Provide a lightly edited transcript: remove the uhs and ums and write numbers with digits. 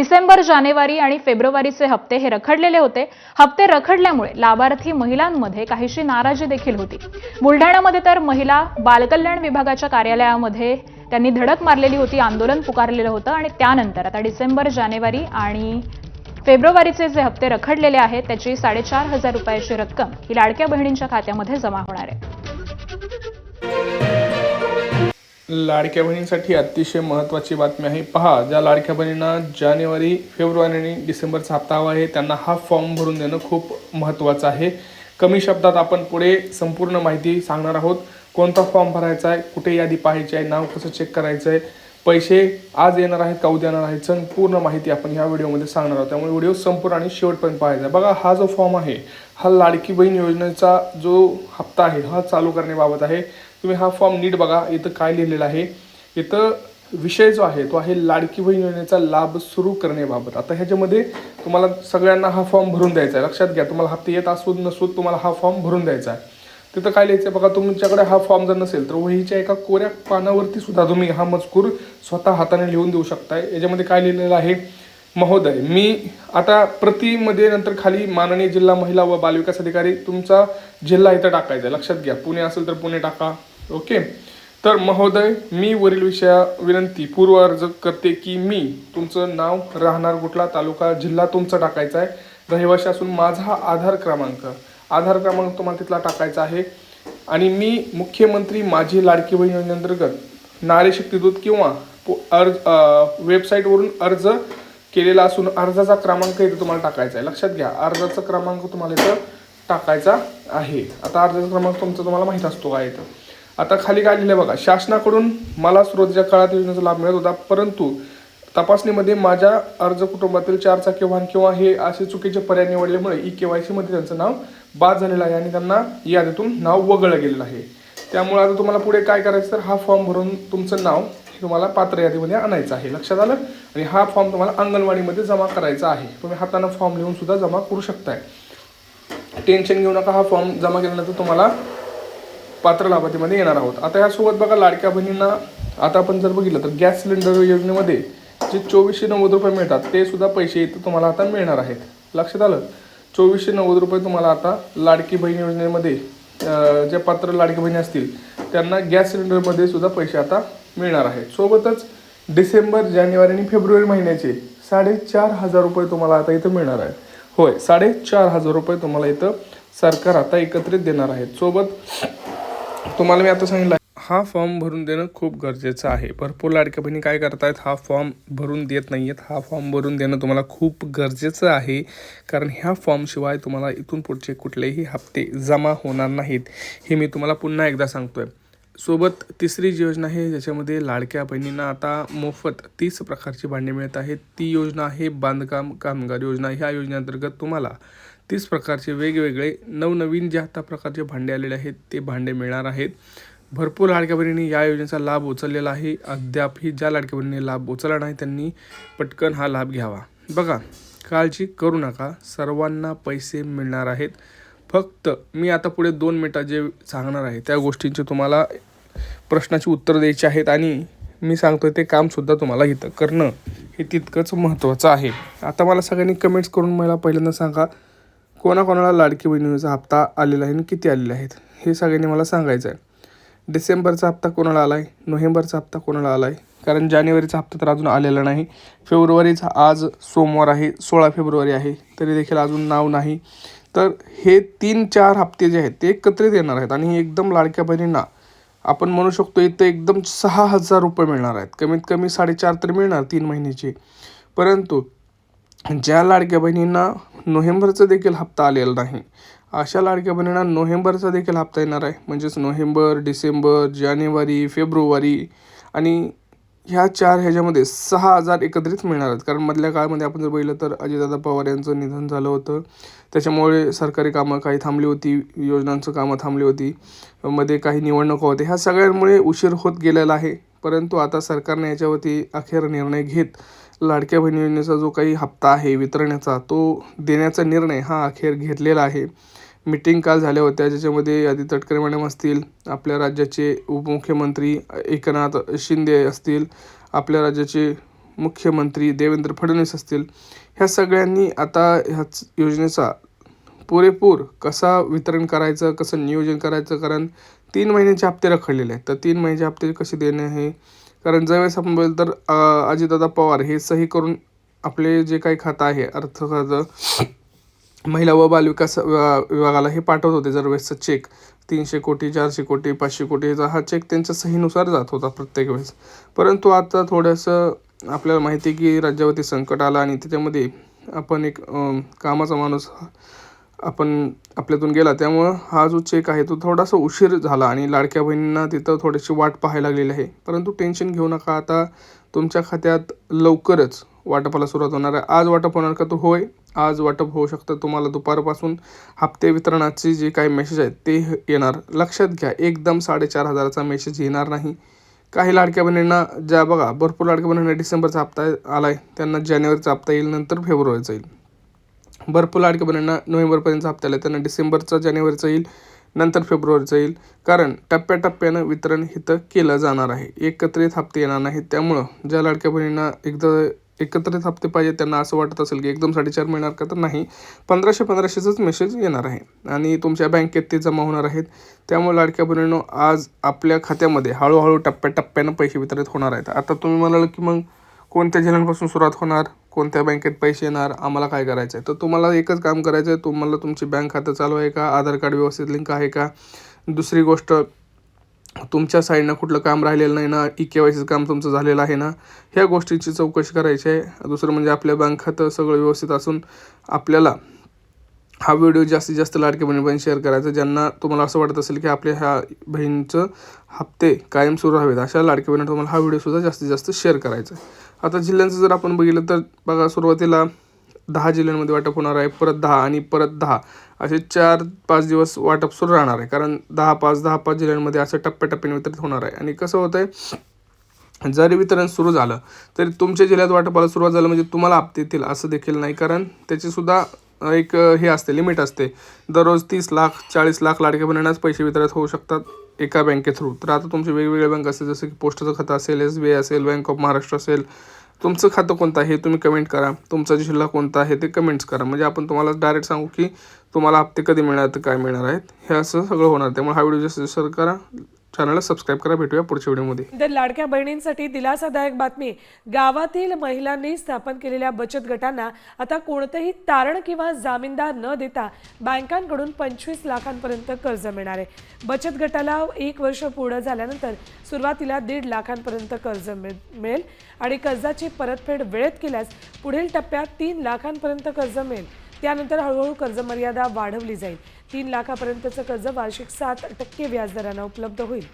डिसेंबर, जानेवारी आणि फेब्रुवारीचे हप्ते हे रखडलेले होते. हप्ते रखडल्यामुळे लाभार्थी महिलांमध्ये काहीशी नाराजी देखील होती. बुलढाण्यामध्ये तर महिला बालकल्याण विभागाच्या कार्यालयामध्ये त्यांनी धडक मारलेली होती, आंदोलन पुकारलेलं होतं आणि त्यानंतर आता डिसेंबर, जानेवारी आणि फेब्रुवारीचे जे हप्ते रखडलेले आहेत त्याची 4,500 रुपयाची रक्कम ही लाडक्या बहिणींच्या खात्यामध्ये जमा होणार आहे. लाडक्या बहिणींसाठी अतिशय महत्त्वाची बातमी आहे. पहा, ज्या लाडक्या बहिणींना जानेवारी, फेब्रुवारी आणि डिसेंबरचा हप्ता हवा आहे त्यांना हा फॉर्म भरून देणं खूप महत्त्वाचं आहे. कमी शब्दात आपण पुढे संपूर्ण माहिती सांगणार आहोत. कोणता फॉर्म भरायचा आहे, कुठे यादी पाहायची आहे, नाव कसं चेक करायचं आहे, पैसे आज येणार आहेत का उद्या येणार आहेत, संपूर्ण माहिती आपण ह्या व्हिडिओमध्ये सांगणार आहोत. त्यामुळे व्हिडिओ संपूर्ण आणि शेवटपर्यंत पाहायचा आहे. बघा, हा जो फॉर्म आहे हा लाडकी बहीण योजनेचा जो हप्ता आहे हा चालू करण्याबाबत आहे. तुम्ही हा फॉर्म नीट बघा. इथं काय लिहिलेलं आहे, इथं विषय जो आहे तो आहे लाडकी बहीण योजनेचा लाभ सुरू करण्याबाबत. आता ह्याच्यामध्ये तुम्हाला सगळ्यांना हा फॉर्म भरून द्यायचा आहे. लक्षात घ्या, तुम्हाला हप्ते येत असू नसू तुम्हाला हा फॉर्म भरून द्यायचा आहे. तिथं काय लिहायचं बघा, तुमच्याकडे हा फॉर्म जर नसेल तर वहीच्या एका कोऱ्या पानावरती सुद्धा तुम्ही हा मजकूर स्वतः हाताने लिहून देऊ शकताय. याच्यामध्ये काय लिहिलेलं आहे, महोदय, मी आता प्रतिमध्ये नंतर खाली माननीय जिल्हा महिला व बालविकास अधिकारी तुमचा जिल्हा इथं टाकायचा आहे. लक्षात घ्या, पुणे असेल तर पुणे टाका. ओके. तर महोदय, मी वरील विनंती पूर्व अर्ज करते की मी तुमचं नाव, राहणार कुठला, तालुका, जिल्हा तुमचा टाकायचा आहे, रहिवासी असून माझा आधार क्रमांक तुम्हाला तिथला टाकायचा आहे आणि मी मुख्यमंत्री माझी लाडकी बहीण योजनेअंतर्गत नारी शक्ती दूत किंवा वेबसाईटवरून अर्ज केलेला असून अर्जाचा क्रमांक इथं तुम्हाला टाकायचा आहे. लक्षात घ्या, अर्जाचा क्रमांक तुम्हाला इथं टाकायचा आहे. आता अर्जाचा क्रमांक तुमचा तुम्हाला माहीत असतो का इथं. आता खाली काय लिहिलं बघा, शासनाकडून मला सुरुवातीच्या काळात योजनेचा लाभ मिळत होता, परंतु तपासणीमध्ये माझ्या अर्ज कुटुंबातील 4 चाकी वाहन किंवा हे असे चुकीचे पर्याय निवडल्यामुळे KYC मध्ये त्यांचं नाव बाद झालेलं आहे आणि त्यांना यादीतून नाव वगळलं गेलेलं आहे. त्यामुळे आता तुम्हाला पुढे काय करायचं, तर हा फॉर्म भरून तुमचं नाव तुम्हाला पात्र यादीमध्ये आणायचं आहे. लक्षात आलं. आणि हा फॉर्म तुम्हाला अंगणवाडीमध्ये जमा करायचा आहे. तुम्ही हाताने फॉर्म लिहून सुद्धा जमा करू शकताय. टेन्शन घेऊ नका. हा फॉर्म जमा केल्यानंतर तुम्हाला पात्र लाभार्थीमध्ये येणार आहोत. आता यासोबत बघा, लाडक्या बहिणींना आता आपण जर बघितलं तर गॅस सिलेंडर योजनेमध्ये जे 2,490 रुपये मिळतात ते सुद्धा पैसे इथं तुम्हाला आता मिळणार आहेत. लक्षात आलं. 2,490 रुपये तुम्हाला आता लाडकी बहीण योजनेमध्ये जे पात्र लाडकी बहिणी असतील त्यांना गॅस सिलेंडरमध्ये सुद्धा पैसे आता मिळणार आहेत. सोबतच डिसेंबर, जानेवारी आणि फेब्रुवारी महिन्याचे 4,500 रुपये तुम्हाला आता इथं मिळणार आहेत. होय, 4,500 रुपये तुम्हाला इथं सरकार आता एकत्रित देणार आहेत. सोबत तुम्हाला मी आता सांगितलं, हा फॉर्म भरून देणं खूप गरजेचं आहे. भरपूर लाडक्या बहिणी काय करतायत, हा फॉर्म भरून देत नाही आहेत. हा फॉर्म भरून देणं तुम्हाला खूप गरजेचं आहे, कारण ह्या फॉर्मशिवाय तुम्हाला इथून पुढचे कुठलेही हप्ते जमा होणार नाहीत, हे मी तुम्हाला पुन्हा एकदा सांगतोय. सोबत तिसरी जी योजना आहे ज्याच्यामध्ये लाडक्या बहिणींना आता मोफत 30 प्रकारची भांडे मिळत आहेत. ती योजना आहे बांधकाम कामगार योजना. ह्या योजनेअंतर्गत तुम्हाला 30 प्रकारचे वेगवेगळे नवनवीन जे आता प्रकारचे भांडे आलेले आहेत ते भांडे मिळणार आहेत. भरपूर लाडक्या बहिणींनी या योजनेचा लाभ उचललेला आहे. अद्यापही ज्या लाडक्या बहिणींनी लाभ उचलला नाही त्यांनी पटकन हा लाभ घ्यावा. बघा, काळजी करू नका, सर्वांना पैसे मिळणार आहेत. फक्त मी आता पुढे 2 मिनिटात जे सांगणार आहे त्या गोष्टींचे तुम्हाला प्रश्नाची उत्तर द्यायची आहेत आणि मी सांगतोय ते कामसुद्धा तुम्हाला इथं करणं हे तितकंच महत्त्वाचं आहे. आता मला सगळ्यांनी कमेंट्स करून मला पहिल्यांदा सांगा, कोणाकोणाला लाडकी बहिणीचा हप्ता आलेला आहे आणि किती आलेले आहेत हे सगळ्यांनी मला सांगायचं आहे. डिसेंबरचा हप्ता कोणाला आला आहे, नोव्हेंबरचा हप्ता कोणाला आला आहे, कारण जानेवारीचा हप्ता तर अजून आलेला नाही. फेब्रुवारीचा आज सोमवार आहे, 16 फेब्रुवारी आहे, तरी देखील अजून नाव नाही. तर हे 3-4 हप्ते जे आहेत ते एकत्रित येणार आहेत आणि एकदम लाडक्या बहिणींना आपण म्हणू शकतो इथं एकदम 6,000 रुपये मिळणार आहेत. कमीत कमी 4.5 तर मिळणार 3 महिन्याचे. परंतु ज्या लाडक्या बहिणींना नोव्हेंबरचा देखील हप्ता आलेला नाही, अशा लाडक्या बहिणींना नोव्हेंबरचा देखील हप्ता येणार आहे. म्हणजेच नोव्हेंबर, डिसेंबर, जानेवारी, फेब्रुवारी आणि ह्या 4 ह्याच्यामध्ये 6,000 एकत्रित मिळणार आहेत. कारण मधल्या काळामध्ये आपण जर बघितलं तर अजितदादा पवार यांचं निधन झालं होतं. त्याच्यामुळे सरकारी कामं काही थांबली होती, योजनांचं कामं थांबली होती, मध्ये काही निवडणुका होते. ह्या सगळ्यांमुळे उशीर होत गेलेला आहे. परंतु आता सरकारने याच्यावरती अखेर निर्णय घेत लाडक्या बहिणी योजनेचा जो काही हप्ता आहे वितरणाचा तो देण्याचा निर्णय हा अखेर घेतलेला आहे. मीटिंग काल झाल्या होत्या ज्याच्यामध्ये आदित्य तटकरे मॅडम असतील, आपल्या राज्याचे उपमुख्यमंत्री एकनाथ शिंदे असतील, आपल्या राज्याचे मुख्यमंत्री देवेंद्र फडणवीस असतील, ह्या सगळ्यांनी आता ह्याच योजनेचा पुरेपूर कसा वितरण करायचं, कसं नियोजन करायचं, कारण 3 महिन्याचे हप्ते रखडलेले आहेत. तर 3 महिन्याचे हप्ते कसे देणे हे, कारण ज्यावेळेस आपण बोलू तर अजितदादा पवार हे सही करून आपले जे काही खातं आहे अर्थ खातं, महिला व बालविकास विभागाला हे पाठवत होते दरवेळेसचा चेक. 300 कोटी, 400 कोटी, 500 कोटीचा हा चेक त्यांच्या सहीनुसार जात होता प्रत्येक वेळेस. परंतु आता थोडंसं आपल्याला माहिती आहे की राज्यावरती संकट आलं आणि त्याच्यामध्ये आपण एक कामाचा माणूस आपण आपल्यातून गेला, त्यामुळं हा जो चेक आहे तो थोडासा उशीर झाला आणि लाडक्या बहिणींना तिथं थोडीशी वाट पाहायला लागलेली आहे. परंतु टेन्शन घेऊ नका, आता तुमच्या खात्यात लवकरच वाटपाला सुरुवात होणार आहे. आज वाटप होणार का? तो होय, आज वाटप होऊ शकतं. तुम्हाला दुपारपासून हप्ते वितरणाचे जे काही मेसेज आहेत ते येणार. लक्षात घ्या, एकदम 4,500चा मेसेज येणार नाही. काही लाडक्या बहिणींना ज्या बघा, भरपूर लाडक्या बहिणींना डिसेंबरचा हप्ता आला आहे, त्यांना जानेवारीचा हप्ता येईल, नंतर फेब्रुवारीचा येईल. भरपूर लाडक्या बहिणींना नोव्हेंबरपर्यंत हप्ता आला, त्यांना डिसेंबरचा, जानेवारीचा येईल, नंतर फेब्रुवारीचा येईल. कारण टप्प्याटप्प्यानं वितरण इथं केलं जाणार आहे. एकत्रित हप्ते येणार नाहीत. त्यामुळं ज्या लाडक्या बहिणींना एकत्रित हप्ते पाहिजे त्यांना असं वाटत असेल की एकदम 4.5 मिळणार का, तर नाही, 1500-1500च मेसेज येणार आहे आणि तुमच्या बँकेत ते जमा होणार आहेत. त्यामुळे लाडक्या बहिणींनो, आज आपल्या खात्यामध्ये हळूहळू टप्प्याटप्प्यानं पैसे वितरित होणार आहेत. आता तुम्ही म्हणाल की मग कोणत्या जिल्ह्यांपासून सुरुवात होणार, कोणत्या बँकेत पैसे येणार, आम्हाला काय करायचं आहे? तर तुम्हाला एकच काम करायचं आहे. तुम्हाला तुमची बँक खातं चालू आहे का, आधार कार्ड व्यवस्थित लिंक आहे का, दुसरी गोष्ट तुमच्या साईडनं कुठलं काम राहिलेलं नाही ना, KYC काम तुमचं झालेलं आहे ना, ह्या गोष्टीची चौकशी करायची आहे. दुसरं म्हणजे आपल्या बँक खातं सगळं व्यवस्थित असून आपल्याला हा व्हिडिओ जास्तीत जास्त लाडक्या बहिणीपर्यंत शेअर करायचा. ज्यांना तुम्हाला असं वाटत असेल की आपल्या ह्या बहिणीचं हप्ते कायम सुरू राहावेत, अशा लाडक्या बहिणींना तुम्हाला हा व्हिडिओसुद्धा जास्तीत जास्त शेअर करायचा आहे. आता जिल्ह्यांचं जर आपण बघितलं तर बघा, सुरुवातीला 10 जिल्ह्यांमध्ये वाटप होणार आहे, परत 10 आणि परत 10 असे 4-5 दिवस वाटप सुरू राहणार आहे. कारण 10-5 जिल्ह्यांमध्ये असं टप्प्याटप्प्याने वितरित होणार आहे. आणि कसं होतं आहे, जरी वितरण सुरू झालं तरी तुमच्या जिल्ह्यात वाटपाला सुरुवात झालं म्हणजे तुम्हाला हप्ते येतील असं देखील नाही, कारण त्याचीसुद्धा एक हे असते, लिमिट असते. दररोज 30 लाख 40 लाख लाडक्या बहिणींनाच पैसे वितरित होऊ शकतात एका बँके थ्रू. तर आता तुमचे वेगवेगळे बँक असतील, जसं की पोस्टाचं खातं असेल, SBI असेल, बँक ऑफ महाराष्ट्र असेल. तुमचं खातं कोणतं आहे हे तुम्ही कमेंट करा. तुमचा जिल्हा कोणता आहे ते कमेंट्स करा, म्हणजे आपण तुम्हाला डायरेक्ट सांगू की तुम्हाला हप्ते कधी मिळणार, तर काय मिळणार आहेत, हे असं सगळं होणार. त्यामुळे हा व्हिडिओ जास्त शेअर करा, चॅनलला सबस्क्राईब करा. भेटूया पुढच्या व्हिडिओमध्ये. तर लाडक्या बहिणींसाठी दिलासादायक बातमी. गावातील महिलांनी स्थापन केलेल्या बचत गटांना आता कोणतेही तारण किंवा जामीनदार न देता बँकांकडून 25 लाखांपर्यंत कर्ज मिळणार आहे. बचत गटाला 1 वर्ष पूर्ण झाल्यानंतर सुरुवातीला 1.5 लाखांपर्यंत कर्ज मिळेल आणि कर्जाची परतफेड वेळेत केल्यास पुढील टप्प्यात 3 लाखांपर्यंत कर्ज मिळेल. त्यानंतर हळूहळू कर्ज मर्यादा वाढवली जाईल. 3 लाखापर्यंतचं कर्ज वार्षिक 7% व्याजदरानं उपलब्ध होईल.